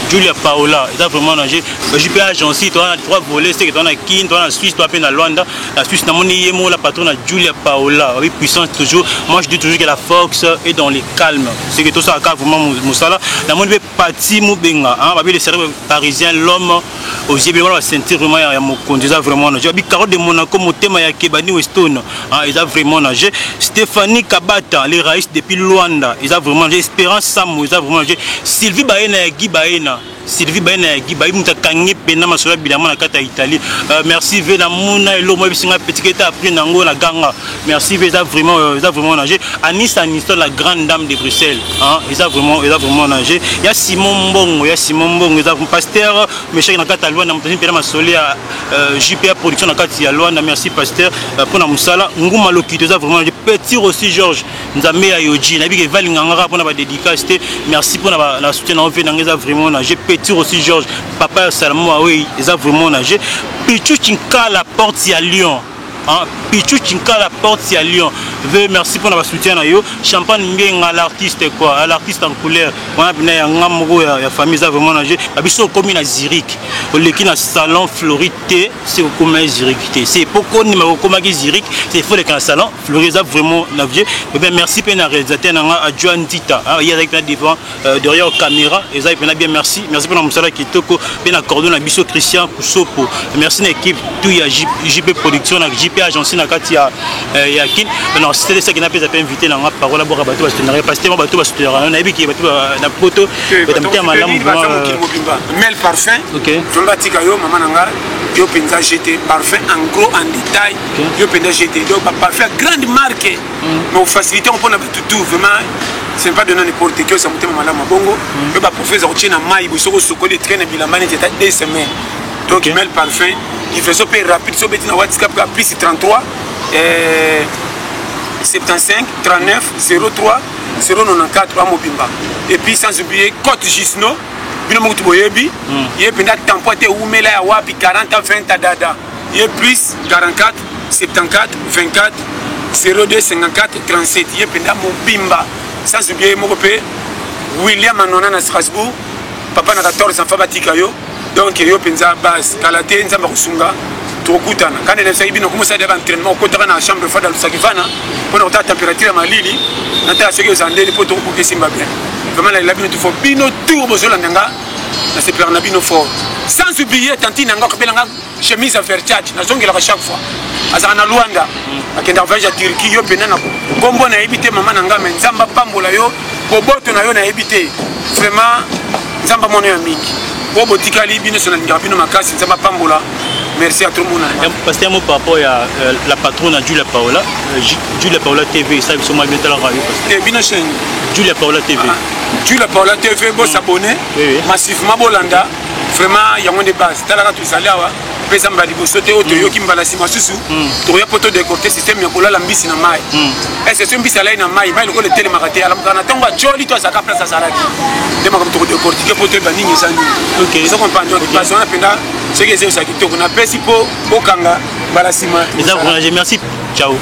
Julia Paola, ils ont vraiment nagé. JP Agency, tu as 3 volets, c'est que tu as Kin, tu as Suisse, tu as peine à Luanda. La Suisse, tu as la patronne Julia Paola, avec puissance toujours. Moi, je dis toujours que la force est dans les calmes. C'est que tout ça, vraiment, Moussala. La monde veut partir, Moubenga, le cérébre parisien, l'homme, aux yeux, on va sentir vraiment, il y a mon conduisant vraiment nagé. Avec Carole de Monaco, mon thème, il y a Kebani Weston, ils ont vraiment nagé. Stéphanie Kabata, les raïs depuis Luanda, ils ont vraiment nagé. Espérance Samou, ils ont vraiment nagé. Sylvie Baena, Guy Baena. Sylvie Baena, Guy Baena, Moutakangé, Pena, Masola, Bilamon, la Kata Italie. Merci, Vena Mouna, et l'homme, petit qui était appris Nango, la Ganga. Merci, ils ont vraiment nagé. Anis Aniston, la grande dame de Bruxelles, ils ont vraiment nagé. Il y a Simon Bongo, ils ont pasteur, mais chez Nakata Luanda, Pena Masola, JPA Production, Nakata Luanda, merci, pasteur, pour la Moussala. Ngouma Loki, ils ont vraiment nagé. Petit aussi, Georges, nous avons mis à Yoji, nous avons mis à Valinganga pour la dédicace. Merci pour la soutien, nous avons vraiment nagé. Petit aussi Georges, papa Salmo, oui, ils ont vraiment nagé. Pichou Chinka la porte à Lyon. Pichou Chinka la porte à Lyon. Merci pour notre soutien. Champagne bien à l'artiste quoi, à l'artiste en couleur. On a bien un la famille a vraiment nagé. Abisso comme à Zurich. Le qui na salon Florité, c'est comme à Zurich. C'est pourquoi numéro comme à Zurich, c'est faut le salon Florité a vraiment nagé. Merci pour la réalisateur à Joan Tita. Il y a avec devant derrière caméra et ça bien merci. Merci pour la Moussala qui toko bien accordé à Bisso Christian Koussopo. Merci l'équipe tout y a JP Production, JP Agency na Katia Yakin. Non, c'était ça qui n'a pas été invité dans la parole à boire à bateau parce que n'a pas passé mon bateau parce que on a vu qu'il y a na poto Mel parfum. OK. Tonga tikayo maman nanga yo penza jeté parfum en gros en détail. Yo penza jeté donc parfum grande marque. Mais facilité on prend tout vraiment c'est pas donner n'importe qui ça monte maman la bongo. Yo ba professeur tient na mai bosoko sokoli traîne bilambane c'était 2 semaines. Donc Mel parfum il fait ça plus rapide so beti na WhatsApp plus 33 75 39 03 094 à Mobimba. Et puis sans oublier Côte Gisno, bino mutu boyebi, yé penda tempote oumela ya wapi 40 20 dada. Yé plus 44 74 24 02 54 37 yé penda Mobimba. Sans oublier Mokope William Anona na Strasbourg, papa na 14 enfants batika yo. Donc yo penza base kalate nzamba kusunga. Quand on a fait un entraînement, on a la chambre de Sakifana, on a la température à Malili, on a ce que vous avez pour que c'est bien. Vraiment, la bino faut bino tout besoin d'anga, c'est pour la bino fort. Sans oublier, tantine n'anga chemise à faire tchatch, na zongi la chaque fois. Azana Luanda, à Kenda voyage à Turquie, yo benana, combo na évité maman n'anga, mais nzamba pambola yo, boboto na yo na évité. Vraiment, nzamba moné amiki. Bobo tikali bino sur la bino makasi, nzamba pambola. Merci à tout le monde. Parce que par rapport à la patronne Julia Paola, Julia Paola TV, ça, ils sont mal mis à la radio. Julia Paola TV. Julia Paola TV, vous s'abonnez massivement, Bolanda. Vraiment, il y a des bases. T'as la tout allé à Pesam Balibo, sauter au Toyo qui m'a laissé ma sous. Tu as poto de côté système, il y a pour la lambis na mai. Et c'est une bisala na mai, mais le télémarketing. Alors, quand on a joli, toi, ça capte sa salade. Dès que tu de côté, tu peux te bannir, ça. Ok. Ils ont compris. Parce qu'on a fait là, ce que c'est ça qui tourne. On a fait si pour Okanga, Balasima. Merci. Ciao.